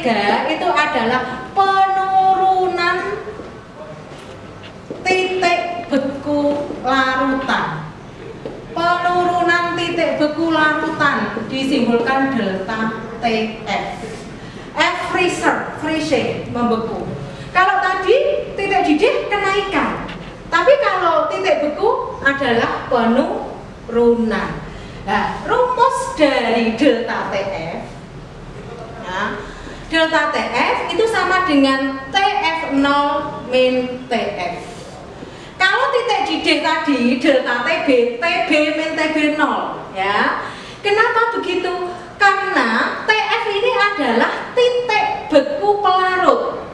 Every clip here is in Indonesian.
ketiga itu adalah penurunan titik beku larutan. Penurunan titik beku larutan disimbolkan delta TF. F freezing membeku. Kalau tadi titik didih kenaikan, tapi kalau titik beku adalah penurunan. Nah, rumus dari delta TF, nah, delta TF itu sama dengan TF0 min TF. Kalau titik didih tadi delta TB, TB min TB0, ya. Kenapa begitu? Karena TF ini adalah titik beku pelarut.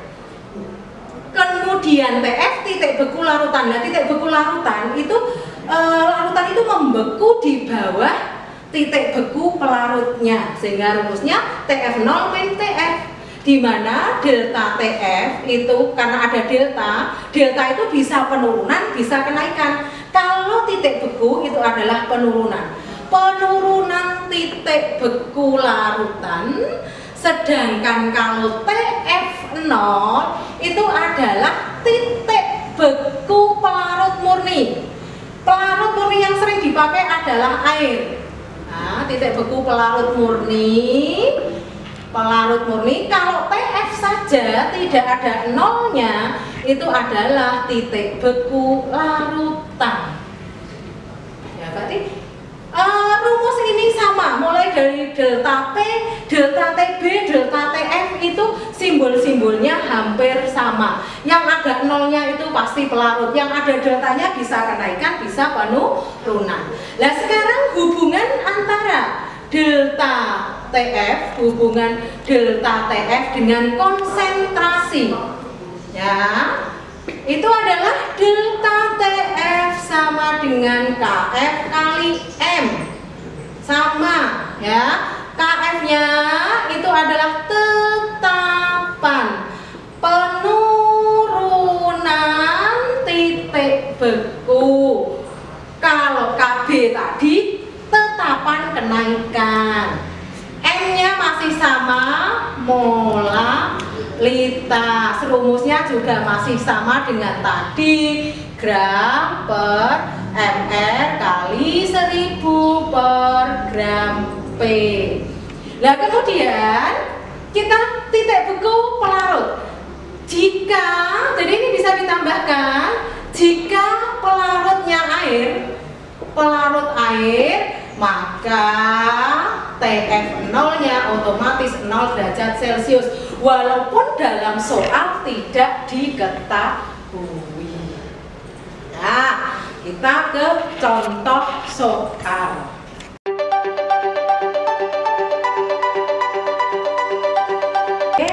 Kemudian TF titik beku larutan. Nah, titik beku larutan itu membeku di bawah titik beku pelarutnya, sehingga rumusnya TF0 min TF, di mana delta TF itu karena ada delta itu bisa penurunan, bisa kenaikan. Kalau titik beku itu adalah penurunan titik beku larutan, sedangkan kalau TF0 itu adalah titik beku pelarut murni. Pelarut murni yang sering dipakai adalah air. Nah, titik beku pelarut murni. Kalau TF saja tidak ada nolnya, itu adalah titik beku larutan. Ya, berarti rumus ini sama, mulai dari delta P, delta TB, delta TF itu simbol-simbolnya hampir sama. Yang ada nolnya itu pasti pelarut, yang ada deltanya bisa kenaikan, bisa penurunan. Nah, sekarang hubungan antara delta TF dengan konsentrasi, ya, itu adalah delta TF sama dengan KF kali M, sama, ya. KF-nya itu adalah tetapan penurunan titik beku. Kalau KB tadi tetapan kenaikan. M-nya masih sama, molalitas. Rumusnya juga masih sama dengan tadi, gram per mr kali 1000 per gram P. Nah, kemudian kita titik beku pelarut. Jadi ini bisa ditambahkan, jika pelarutnya pelarut air, maka TF0-nya otomatis 0 derajat Celcius, walaupun dalam soal tidak diketahui. Nah, kita ke contoh soal. Oke,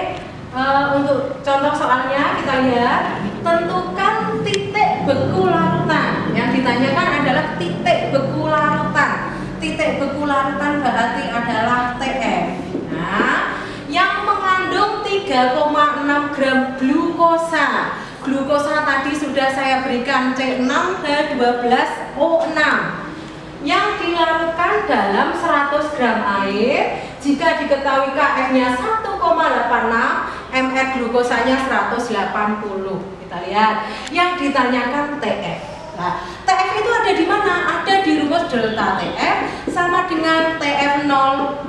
untuk contoh soalnya kita lihat, tentukan titik beku larutan. Yang ditanyakan adalah titik beku larutan. Titik beku larutan berarti adalah TF. Nah, yang mengandung 3,6 gram glukosa. Glukosa tadi sudah saya berikan C6H12O6 yang dilarutkan dalam 100 gram air. Jika diketahui KF-nya 1,86, mR glukosanya 180. Kita lihat yang ditanyakan TF. Nah, TF itu ada di mana? Ada di rumus delta TF sama dengan TF0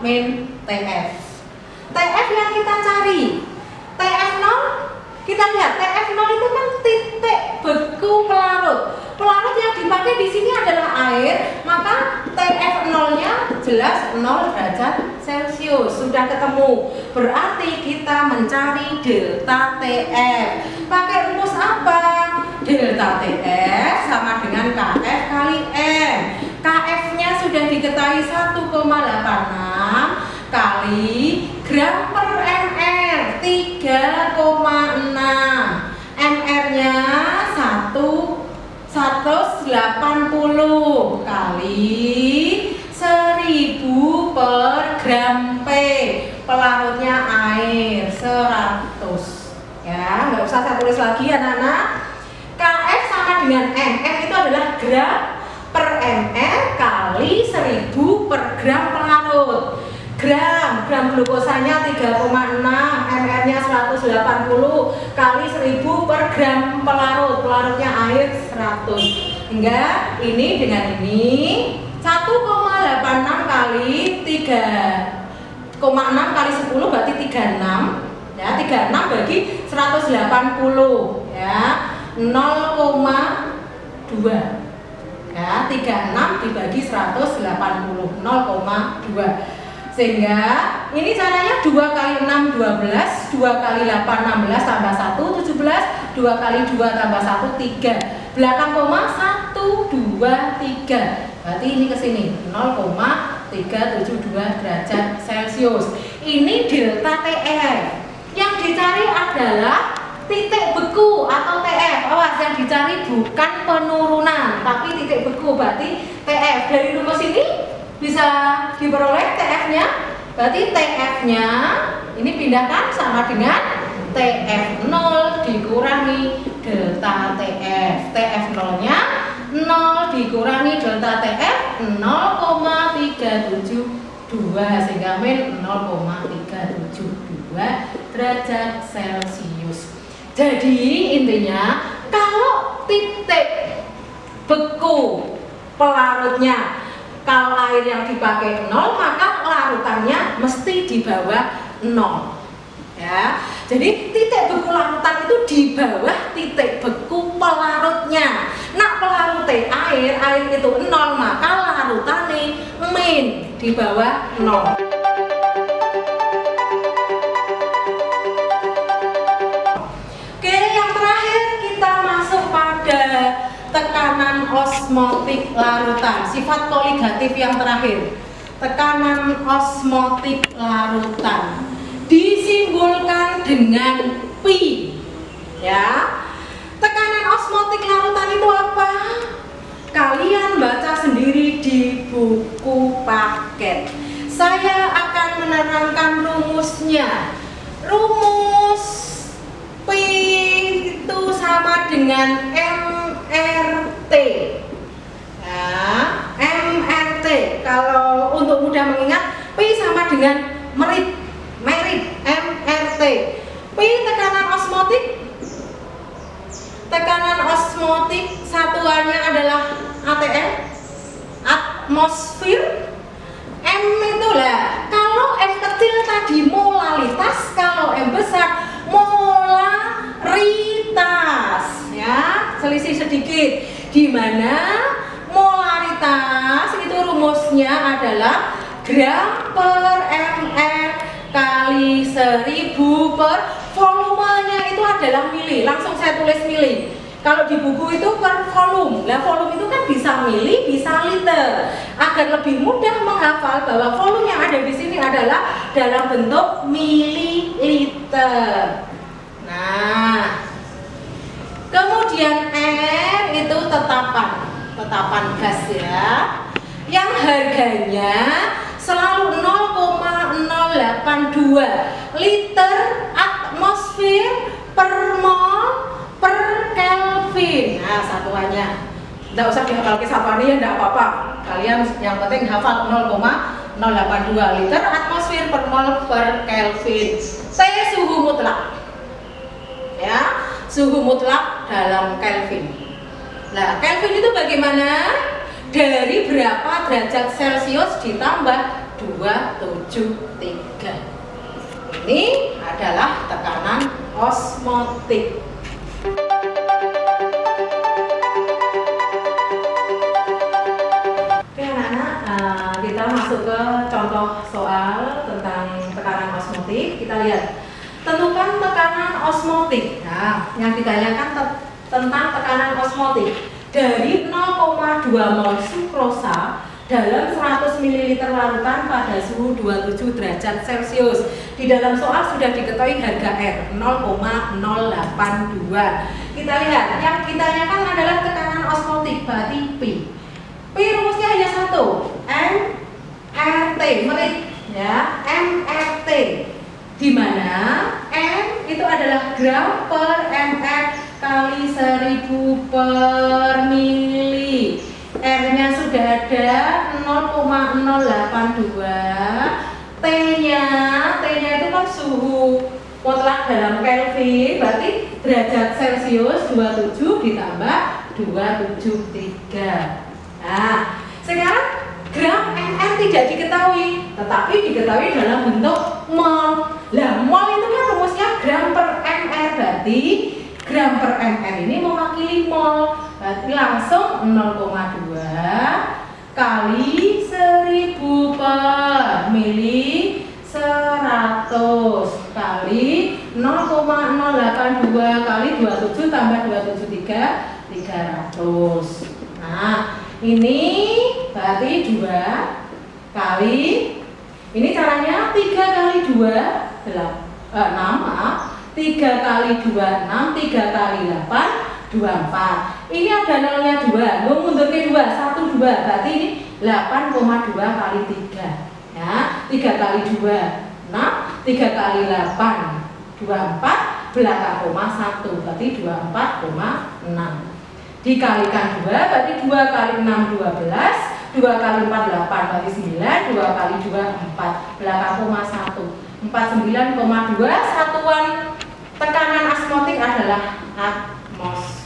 min TF. TF yang kita cari, TF0, kita lihat TF0 itu kan titik beku pelarut. Pelarut yang dipakai di sini adalah air, maka TF0-nya jelas 0 derajat Celcius. Sudah ketemu. Berarti kita mencari delta TF. Pakai rumus apa? Delta TF sama dengan KF kali M. KF-nya sudah diketahui 1,86 kali gram per mR 3,6. mR-nya 180 kali 1000 per gram P. Pelarutnya air 100. Ya, nggak usah saya tulis lagi anak-anak. KF sama dengan M. M itu adalah gram per mR kali 1000 per gram pelarut. Gram gram glukosanya 3,6, mR-nya 180 kali 1000 per gram pelarut. Pelarutnya air 100. Hingga ini dengan ini 1,86 kali 3,6 kali 10 berarti 36. Ya, 36 bagi 180 ya, 0,2. Ya, 36 dibagi 180, 0,2. Sehingga ini caranya 2 kali 6 12, 2 kali 8 16 tambah 1 17, 2 kali 2 tambah 1 3. Belakang koma 1 2 3. Berarti ini ke sini 0,372 derajat Celcius. Ini delta TF. Yang dicari adalah titik beku atau TF. Awas, yang dicari bukan penurunan tapi titik beku, berarti TF. Dari rumus ini bisa diperoleh TF-nya. Berarti TF-nya ini pindahkan sama dengan TF0 dikurangi delta TF. TF0-nya 0 dikurangi delta TF 0,372 sehingga min 0,372 derajat Celcius. Jadi intinya kalau titik beku pelarutnya, kalau air yang dipakai 0 maka larutannya mesti di bawah 0 ya. Jadi titik beku larutan itu di bawah titik beku pelarutnya. Nah, pelarutnya air itu 0 maka larutannya min di bawah 0. Tekanan osmotik larutan, sifat koligatif yang terakhir. Tekanan osmotik larutan disimbolkan dengan pi. Ya. Tekanan osmotik larutan itu apa? Kalian baca sendiri di buku paket. Saya akan menerangkan rumusnya. Rumus pi itu sama dengan MRT. Ya, MRT. Kalau untuk mudah mengingat, P sama dengan merit MRT. P tekanan osmotik. Tekanan osmotik satuannya adalah ATM, atmosfer. M itulah. Kalau M kecil tadi molalitas, kalau M besar molaritas. Ya, selisih sedikit. Di mana molaritas itu rumusnya adalah gram per ml kali 1000 per volumenya itu adalah mili. Langsung saya tulis mili. Kalau di buku itu per volume. Nah, volume itu kan bisa mili, bisa liter. Agar lebih mudah menghafal bahwa volume yang ada di sini adalah dalam bentuk mililiter. Nah, kemudian R itu tetapan gas ya, yang harganya selalu 0,082 liter atmosfer per mol per Kelvin. Nah, satuannya tidak usah dihafal kesatuannya ya, tidak apa-apa. Kalian yang penting hafal 0,082 liter atmosfer per mol per Kelvin. T suhu mutlak. Ya, suhu mutlak dalam Kelvin. Nah, Kelvin itu bagaimana? Dari berapa derajat Celcius ditambah 273. Ini adalah tekanan osmotik. Oke anak-anak, kita masuk ke contoh soal tentang tekanan osmotik. Kita lihat. Tentukan tekanan osmotik. Nah, yang ditanyakan tentang tekanan osmotik. Dari 0,2 mol sukrosa dalam 100 ml larutan pada suhu 27 derajat Celcius. Di dalam soal sudah diketahui harga R 0,082. Kita lihat, yang ditanyakan adalah tekanan osmotik, berarti P. P rumusnya hanya satu, MRT, menit ya, MRT. Di mana M itu adalah gram per ml kali 1000 per mili. R-nya sudah ada 0,082, T-nya suhu mutlak dalam Kelvin, berarti derajat Celcius 27 ditambah 273. Nah, sekarang gram mr tidak diketahui, tetapi diketahui dalam bentuk mol. Lah, mol itu kan rumusnya gram per mr, berarti gram per mr ini mewakili mol. Berarti langsung 0,2 kali 1000 per mili 100 kali 0,082 kali 27 tambah 273 300. Nah, ini berarti 2 kali, ini caranya 3 kali 2 6, 3 kali 2 6, 3 kali 8 24. Ini ada nolnya 2, gue mundur ke 2, 1 2, berarti ini 8,2 kali 3 ya, 3 kali 2 6, 3 kali 8 24, belakang koma 1, berarti 24,6 dikalikan 2, berarti 2 kali 6 12, 2 kali 4 8, berarti 9, 2 kali 2 4, belakang koma 1, 49,2. Satuan tekanan osmotik adalah atmosfer.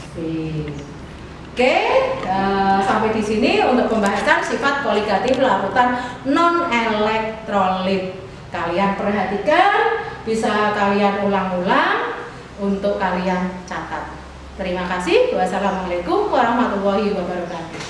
Oke, sampai di sini untuk pembahasan sifat koligatif larutan non elektrolit. Kalian perhatikan, bisa kalian ulang-ulang untuk kalian catat. Terima kasih. Wassalamualaikum warahmatullahi wabarakatuh.